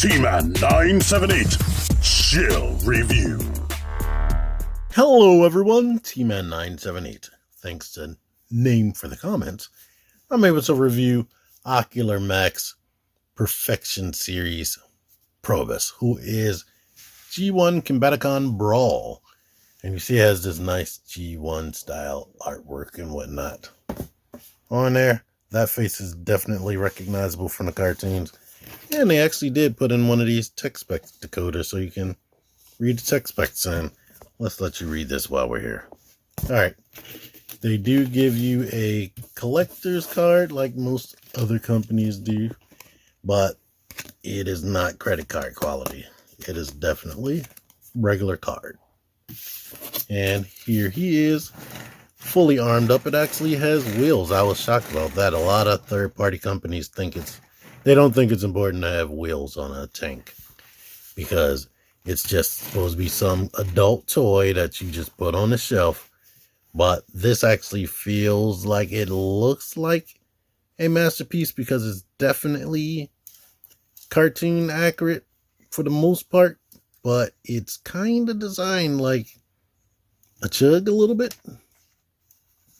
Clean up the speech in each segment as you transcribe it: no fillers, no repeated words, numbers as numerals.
T-Man 978 Chill Review. Hello everyone, T-Man 978. Thanks to Name for the comments, I'm able to review Ocular Max Perfection Series Probus, who is G1 Combaticon Brawl. And you see it has this nice G1 style artwork and whatnot. On there, that face is definitely recognizable from the cartoons. And they actually did put in one of these text spec decoders so you can read the text specs in. Let's let you read this while we're here. Alright. They do give you a collector's card like most other companies do, but it is not credit card quality. It is definitely regular card. And here he is, fully armed up. It actually has wheels. I was shocked about that. A lot of third-party companies they don't think it's important to have wheels on a tank because it's just supposed to be some adult toy that you just put on the shelf. But this actually feels like it looks like a masterpiece because it's definitely cartoon accurate for the most part, but it's kind of designed like a chug a little bit.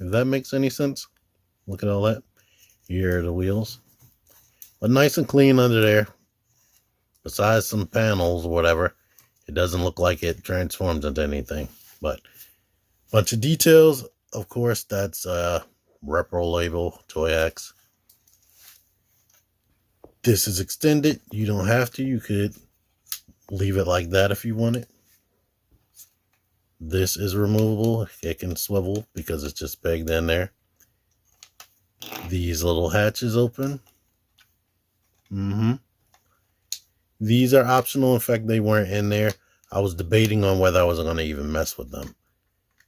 If that makes any sense. Look at all that. Here are the wheels. But nice and clean under there. Besides some panels or whatever, it doesn't look like it transforms into anything. But bunch of details. Of course, that's repro label, Toy X. This is extended. You don't have to. You could leave it like that if you want it. This is removable. It can swivel because it's just pegged in there. These little hatches open. These are optional. In fact, they weren't in there. I was debating on whether I was going to even mess with them.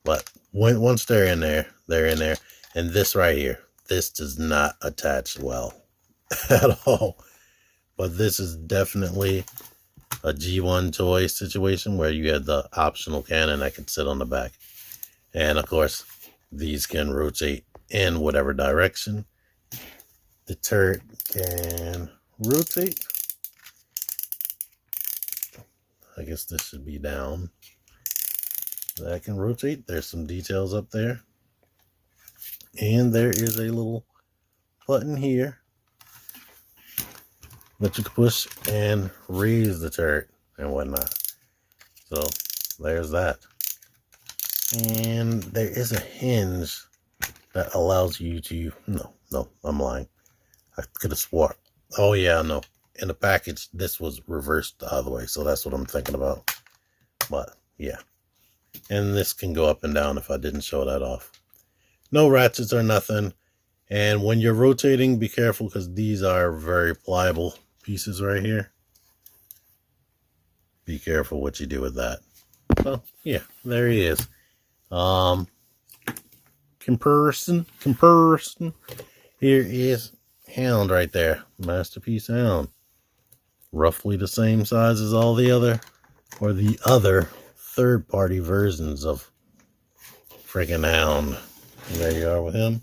But once they're in there, they're in there. And this right here, this does not attach well at all. But this is definitely a G1 toy situation where you had the optional cannon that could sit on the back. And of course, these can rotate in whatever direction. The turret can rotate. I guess this should be down. That can rotate. There's some details up there. And there is a little button here that you can push and raise the turret and whatnot. So there's that. And there is a hinge that allows you to, no, I'm lying. I could have swore. Oh yeah, no. In the package, this was reversed the other way. So that's what I'm thinking about. But yeah. And this can go up and down if I didn't show that off. No ratchets or nothing. And when you're rotating, be careful because these are very pliable pieces right here. Be careful what you do with that. So yeah, there he is. Comparison. Here is Hound right there. Masterpiece Hound. Roughly the same size as all the other third-party versions of freaking Hound. And there you are with him.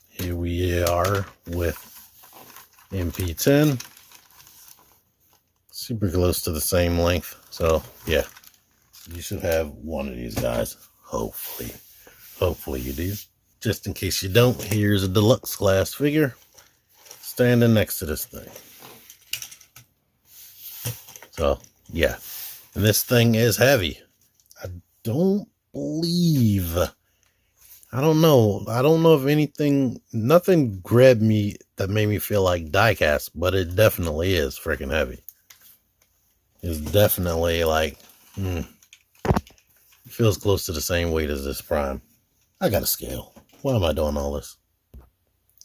Here we are with MP10. Super close to the same length. So yeah, you should have one of these guys. Hopefully you do. Just in case you don't, here's a deluxe class figure standing next to this thing. So yeah, and this thing is heavy. I don't know if nothing grabbed me that made me feel like diecast, but it definitely is freaking heavy. It's definitely like, feels close to the same weight as this Prime. I got a scale. Why am I doing all this?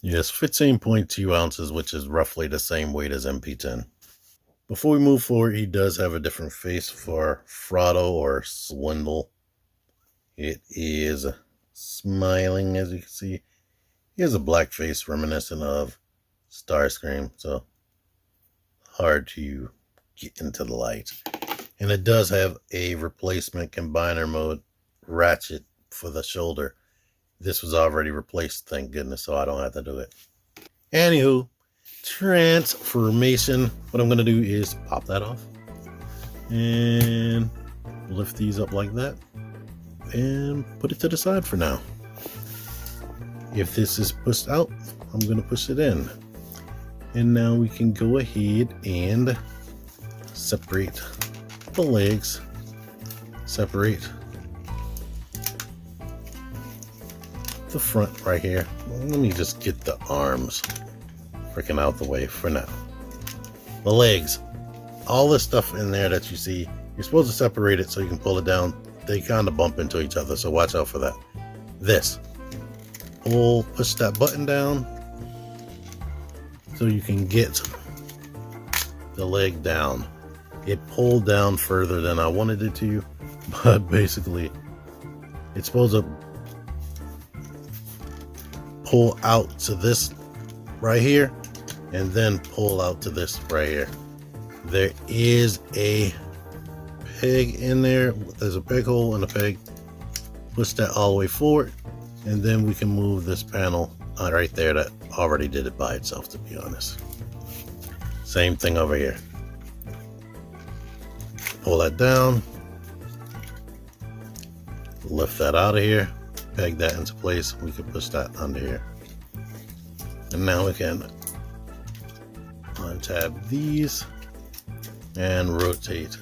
Yes, 15.2 ounces, which is roughly the same weight as MP10. Before we move forward, he does have a different face for Fraudo or Swindle. It is smiling, as you can see. He has a black face reminiscent of Starscream, so hard to get into the light. And it does have a replacement combiner mode ratchet for the shoulder. This was already replaced, thank goodness, so I don't have to do it. Anywho, transformation. What I'm going to do is pop that off and lift these up like that and put it to the side for now. If this is pushed out, I'm going to push it in. And now we can go ahead and separate the legs, separate the front right here. Let me just get the arms freaking out the way for now. The legs, all this stuff in there that you see, you're supposed to separate it so you can pull it down. They kind of bump into each other, so watch out for that. This, push that button down so you can get the leg down. It pulled down further than I wanted it to, but basically it's supposed to pull out to this right here and then pull out to this right here. There is a peg in there. There's a peg hole and a peg. Push that all the way forward, and then we can move this panel right there that already did it by itself, to be honest. Same thing over here. Pull that down, lift that out of here, peg that into place. We can push that under here, and now we can untab these and rotate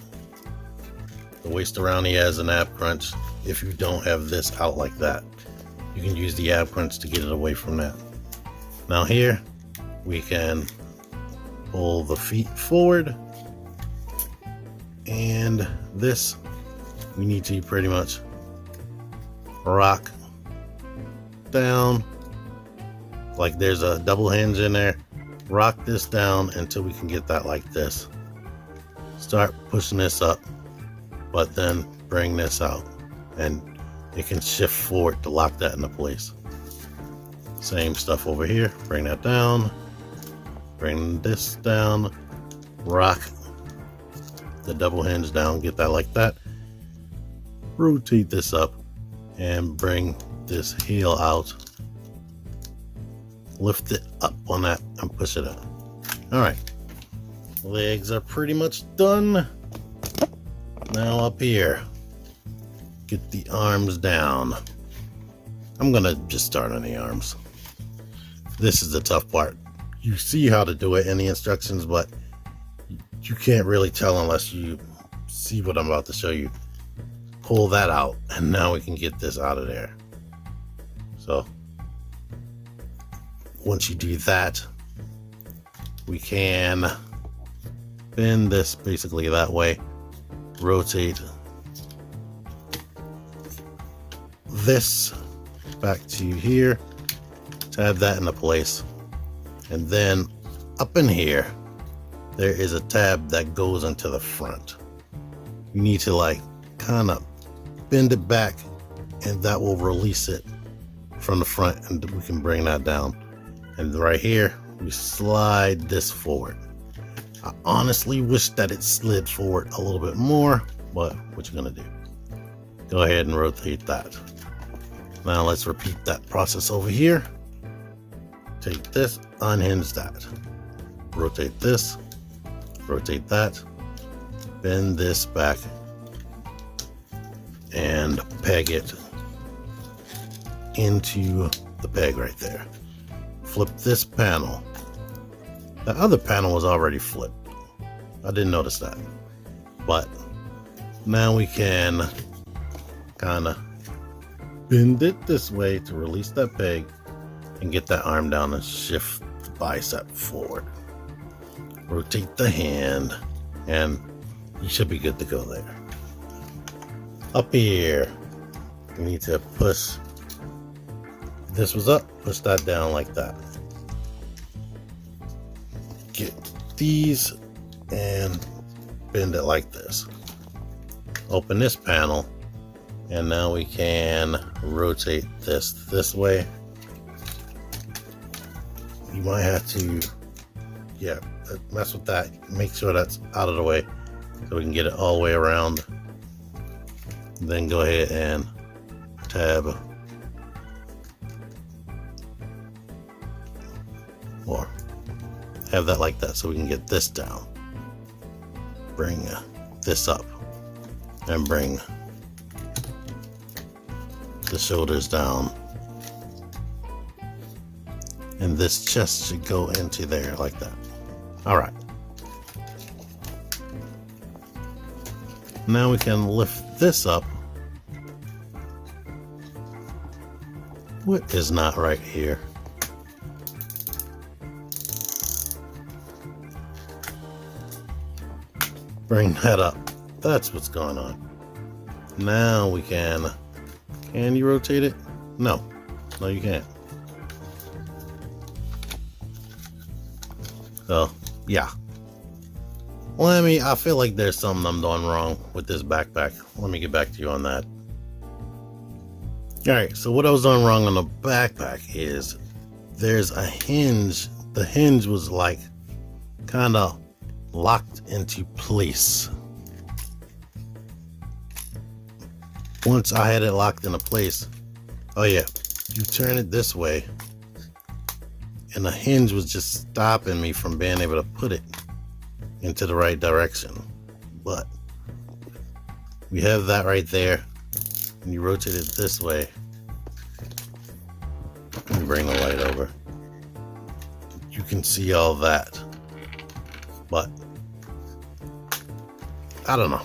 the waist around. He has an ab crunch. If you don't have this out like that, you can use the ab crunch to get it away from that. Now here we can pull the feet forward, and this we need to pretty much rock down like there's a double hinge in there. Rock this down until we can get that like this. Start pushing this up, but then bring this out, and it can shift forward to lock that into place. Same stuff over here. Bring that down, bring this down, rock the double hinge down, get that like that. Rotate this up and bring this heel out. Lift it up on that and push it out. All right, legs are pretty much done. Now up here, get the arms down. I'm gonna just start on the arms. This is the tough part. You see how to do it in the instructions, but you can't really tell unless you see what I'm about to show you. Pull that out, and now we can get this out of there. So once you do that, we can bend this basically that way, rotate this back to here, tab that into place, and then up in here there is a tab that goes into the front. You need to like kind of bend it back, and that will release it from the front, and we can bring that down. And right here we slide this forward. I honestly wish that it slid forward a little bit more, but what you gonna do? Go ahead and rotate that. Now let's repeat that process over here. Take this, unhinge that, rotate this, rotate that, bend this back and peg it into the peg right there. Flip this panel. The other panel was already flipped. I didn't notice that. But now we can kind of bend it this way to release that peg and get that arm down and shift the bicep forward. Rotate the hand, and you should be good to go there. Up here, we need to push. This was up, push that down like that. Get these and bend it like this. Open this panel, and now we can rotate this way. You might have to, mess with that. Make sure that's out of the way so we can get it all the way around. Then go ahead and tab or have that like that so we can get this down. Bring this up and bring the shoulders down. And this chest should go into there like that. All right. Now we can lift this up. What is not right here? Bring that up. That's what's going on. Now we can you rotate it? No. No, you can't. So, yeah. I feel like there's something I'm doing wrong with this backpack. Let me get back to you on that. Alright, so what I was doing wrong on the backpack is there's a hinge. The hinge was like kind of locked into place. Once I had it locked into place, oh yeah, you turn it this way, and the hinge was just stopping me from being able to put it into the right direction. But we have that right there, and you rotate it this way. Let me bring the light over. You can see all that, but I don't know.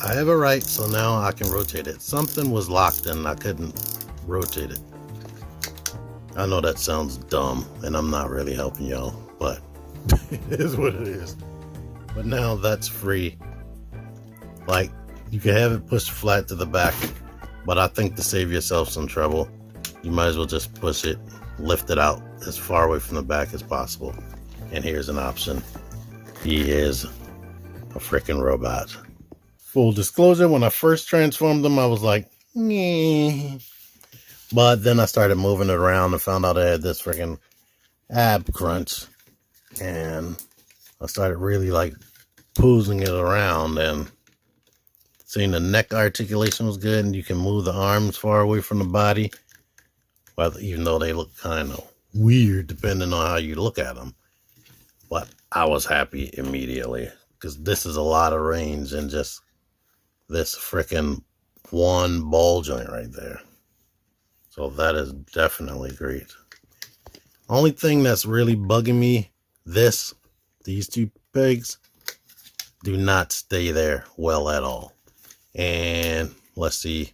I have it right, so now I can rotate it. Something was locked and I couldn't rotate it. I know that sounds dumb and I'm not really helping y'all, but it is what it is. But now that's free. Like, you can have it pushed flat to the back, but I think to save yourself some trouble, you might as well just push it, lift it out as far away from the back as possible. And here's an option. He is a freaking robot. Full disclosure, when I first transformed him, I was like, "Nyeh." But then I started moving it around and found out I had this freaking ab crunch. And I started really like posing it around, and seeing the neck articulation was good, and you can move the arms far away from the body. Well, even though they look kind of weird depending on how you look at them. But I was happy immediately because this is a lot of range in just this freaking one ball joint right there. So that is definitely great. Only thing that's really bugging me, these two pegs do not stay there well at all. And let's see,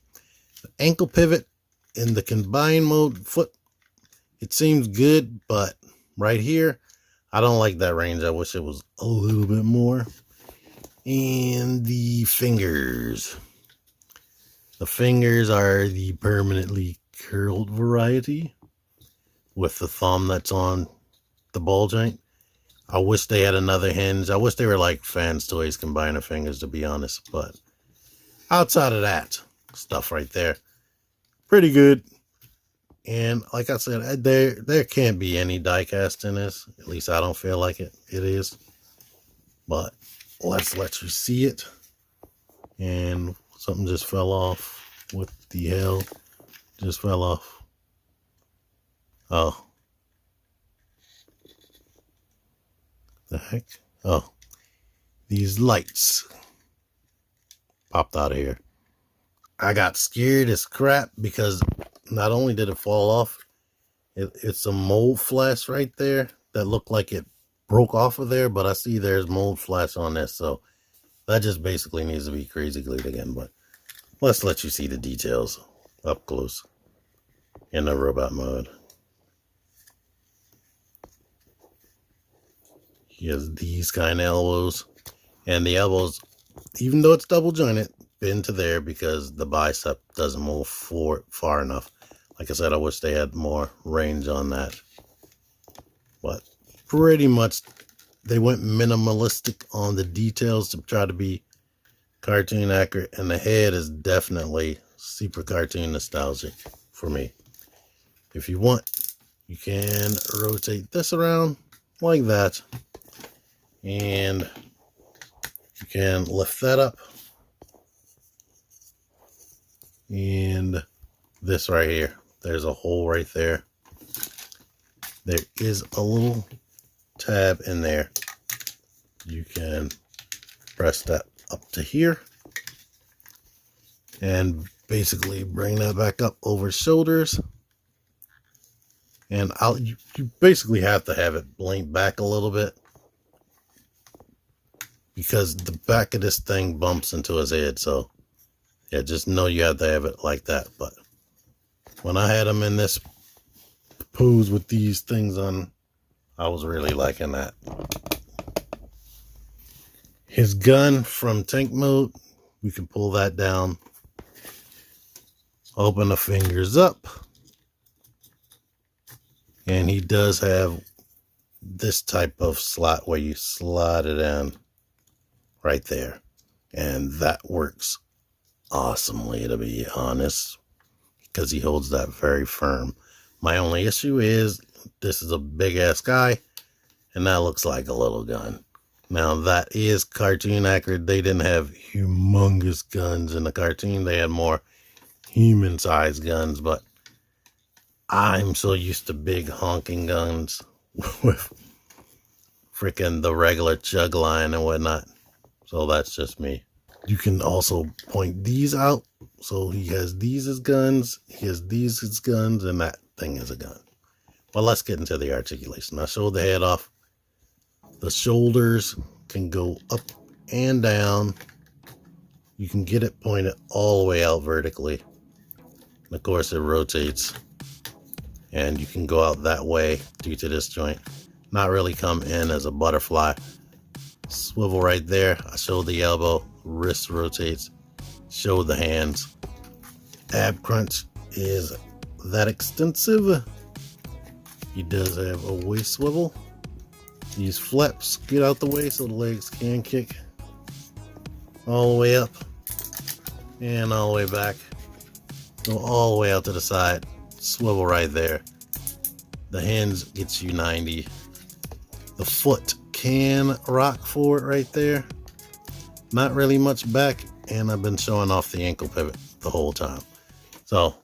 the ankle pivot in the combined mode foot, it seems good, but right here, I don't like that range. I wish it was a little bit more. And the fingers. The fingers are the permanently curled variety with the thumb that's on the ball joint. I wish they had another hinge. I wish they were like Fans Toys combining fingers, to be honest. But outside of that stuff right there, pretty good. And like I said, there can't be any die cast in this. At least I don't feel like it is. But let's let you see it. And something just fell off. What the hell just fell off? Oh. The heck? Oh. These lights popped out of here. I got scared as crap because not only did it fall off, it's a mold flash right there that looked like it broke off of there, but I see there's mold flash on this, so that just basically needs to be crazy glued again. But let's let you see the details up close in the robot mode. He has these kind of elbows, and the elbows, even though it's double jointed, bend to there because the bicep doesn't move forward far enough. Like I said, I wish they had more range on that. But pretty much they went minimalistic on the details to try to be cartoon accurate, and the head is definitely super cartoon nostalgic for me. If you want, you can rotate this around like that, and you can lift that up, and this right here, there's a hole right there. There is a little tab in there. You can press that up to here and basically bring that back up over shoulders. And you basically have to have it blink back a little bit, because the back of this thing bumps into his head. So yeah, just know you have to have it like that. But when I had him in this pose with these things on, I was really liking that. His gun from tank mode, we can pull that down, open the fingers up, and he does have this type of slot where you slide it in right there, and that works awesomely, to be honest, because he holds that very firm. My only issue is this is a big ass guy, and that looks like a little gun. Now that is cartoon accurate. They didn't have humongous guns in the cartoon. They had more human sized guns, but I'm so used to big honking guns with freaking the regular chug line and whatnot. So that's just me. You can also point these out. So he has these as guns, he has these as guns, and that thing is a gun. Well, let's get into the articulation. I showed the head off. The shoulders can go up and down. You can get it pointed all the way out vertically. And of course, it rotates. And you can go out that way due to this joint. Not really come in as a butterfly. Swivel right there. I showed the elbow. Wrist rotates. Show the hands. Ab crunch is that extensive. He does have a waist swivel. These flaps get out the way so the legs can kick all the way up and all the way back. Go all the way out to the side. Swivel right there. The hands gets you 90. The foot can rock forward right there. Not really much back, and I've been showing off the ankle pivot the whole time. So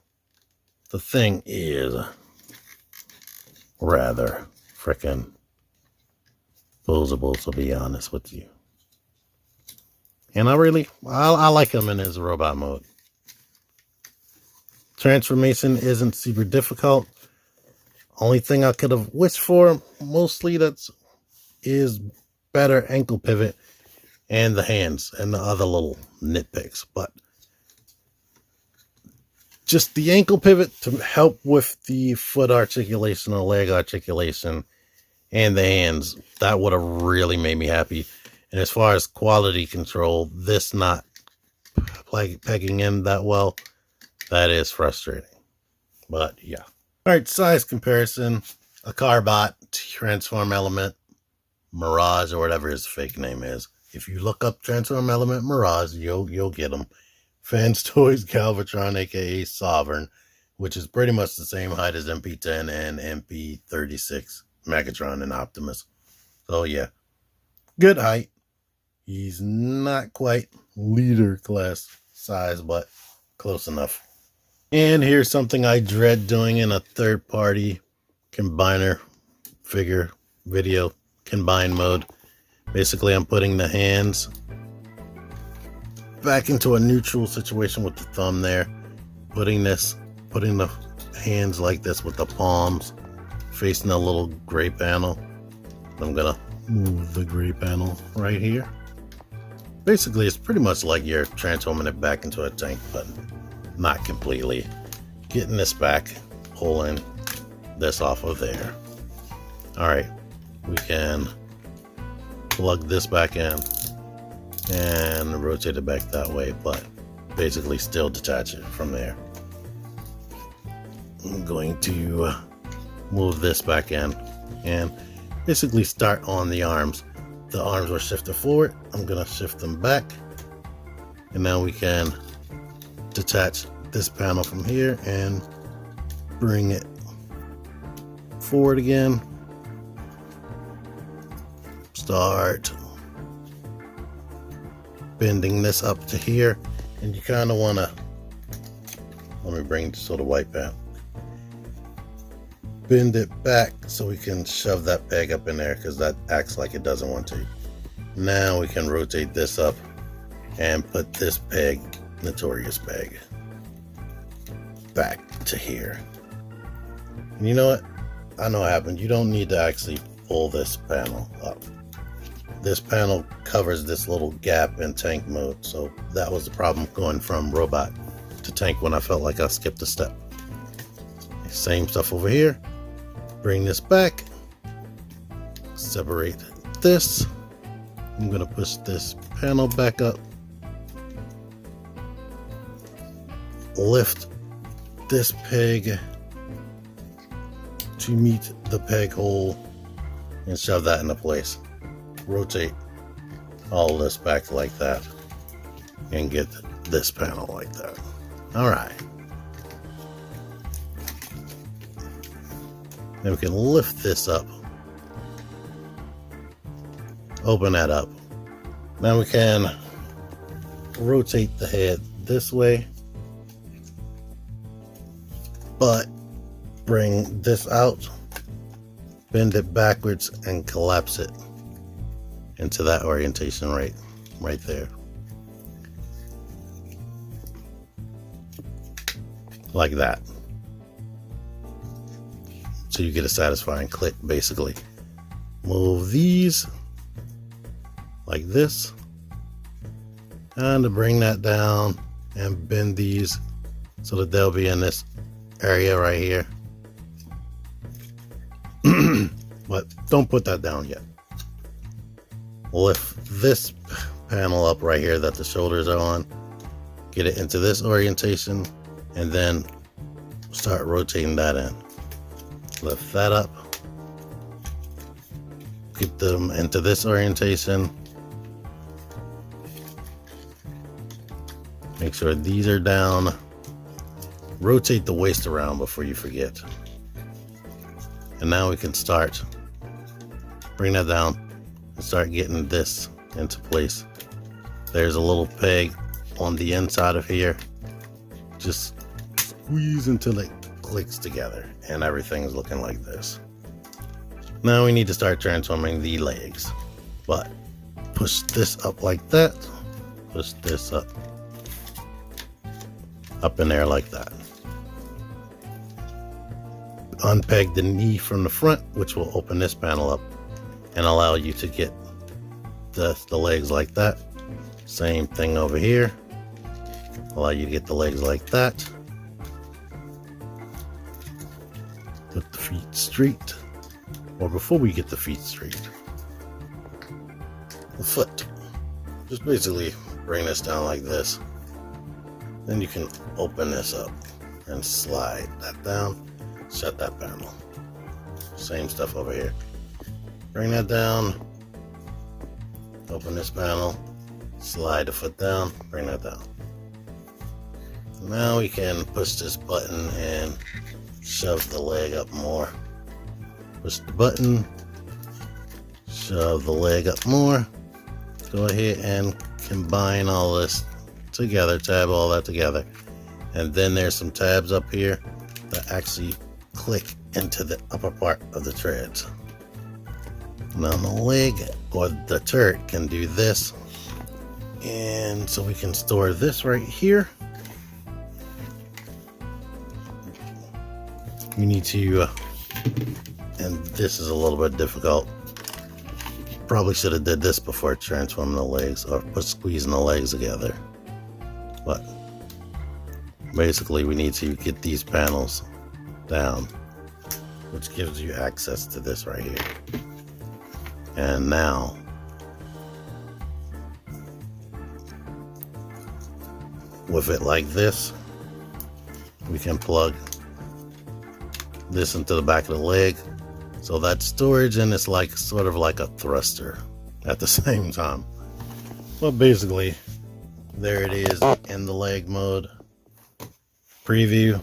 the thing is rather freaking posable, to be honest with you. And I like him in his robot mode. Transformation isn't super difficult. Only thing I could have wished for mostly is better ankle pivot and the hands and the other little nitpicks. But just the ankle pivot to help with the foot articulation or leg articulation and the hands, that would have really made me happy. And as far as quality control, this not pegging in that well, that is frustrating. But yeah. All right, size comparison. A Carbot Transform Element Mirage, or whatever his fake name is. If you look up Transform Element Mirage, you'll get him. Fans Toys Galvatron, aka Sovereign, which is pretty much the same height as MP10 and MP36, Megatron and Optimus. So yeah, good height. He's not quite leader class size, but close enough. And here's something I dread doing in a third-party combiner figure video combine mode. Basically, I'm putting the hands back into a neutral situation with the thumb there. Putting the hands like this with the palms facing a little gray panel. I'm gonna move the gray panel right here. Basically, it's pretty much like you're transforming it back into a tank, but not completely. Getting this back, pulling this off of there. All right, we can plug this back in and rotate it back that way, but basically still detach it from there. I'm going to move this back in and basically start on the arms. The arms were shifted forward. I'm going to shift them back, and now we can detach this panel from here and bring it forward again. Start bending this up to here, and you kind of want to, let me bring this to the white panel. bend it back so we can shove that peg up in there, because that acts like it doesn't want to. Now we can rotate this up and put this peg, notorious peg, back to here. And you know what? I know what happened. You don't need to actually pull this panel up. This panel covers this little gap in tank mode, so that was the problem going from robot to tank when I felt like I skipped a step. Same stuff over here. Bring this back, separate this. I'm gonna push this panel back up, lift this peg to meet the peg hole and shove that into place. Rotate all this back like that and get this panel like that. All right. Then we can lift this up, open that up. Now we can rotate the head this way, but bring this out, bend it backwards, and collapse it into that orientation right there. Like that. So you get a satisfying click, basically. Move these like this, and to bring that down and bend these so that they'll be in this area right here. But don't put that down yet. Lift this panel up right here that the shoulders are on, get it into this orientation, and then start rotating that in. Lift that up, get them into this orientation, make sure these are down, rotate the waist around before you forget. And now we can start, bring that down and start getting this into place. There's a little peg on the inside of here, just squeeze until it clicks together and everything's looking like this. Now we need to start transforming the legs, but push this up like that, push this up in there like that. Unpeg the knee from the front, which will open this panel up and allow you to get the legs like that. Same thing over here, allow you to get the legs like that. Put the feet straight, or before we get the feet straight, the foot. Just basically bring this down like this. Then you can open this up and slide that down, shut that panel. Same stuff over here. Bring that down, open this panel, slide the foot down, bring that down. Now we can push this button and shove the leg up more. Push the button, shove the leg up more. Go ahead and combine all this together, tab all that together. And then there's some tabs up here that actually click into the upper part of the treads. Now the leg or the turret can do this. And so we can store this right here. You need to, and this is a little bit difficult. Probably should have did this before transforming the legs or squeezing the legs together. But basically we need to get these panels down, which gives you access to this right here. And now with it like this, we can plug this into the back of the leg, so that's storage, and it's like sort of like a thruster at the same time. Well, basically there it is in the leg mode preview.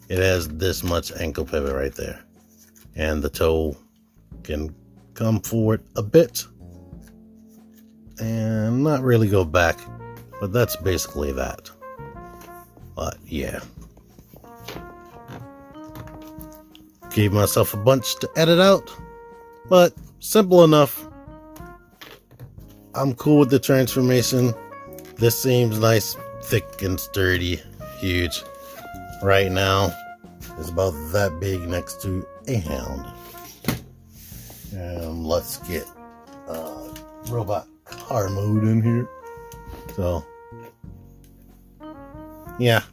It has this much ankle pivot right there, and the toe can come forward a bit and not really go back, but that's basically that. But yeah, Gave myself a bunch to edit out, but simple enough. I'm cool with the transformation. This seems nice, thick and sturdy, huge. Right now, it's about that big next to a hound. Let's get robot car mode in here. So, yeah.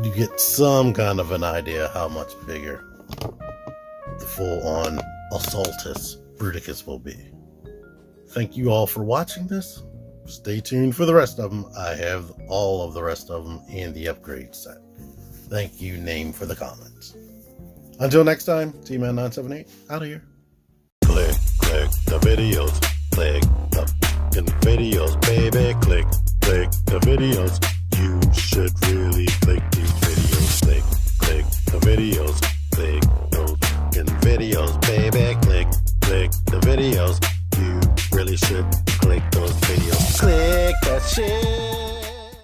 You get some kind of an idea how much bigger the full-on Assaultus Bruticus will be. Thank you all for watching this. Stay tuned for the rest of them. I have all of the rest of them in the upgrade set. Thank you, Name, for the comments. Until next time, T-Man978 out of here. Click the videos. Click the videos, baby. Click the videos. You should really click these videos. Click the videos. Click those videos, baby. Click the videos. You really should click those videos. Click that shit.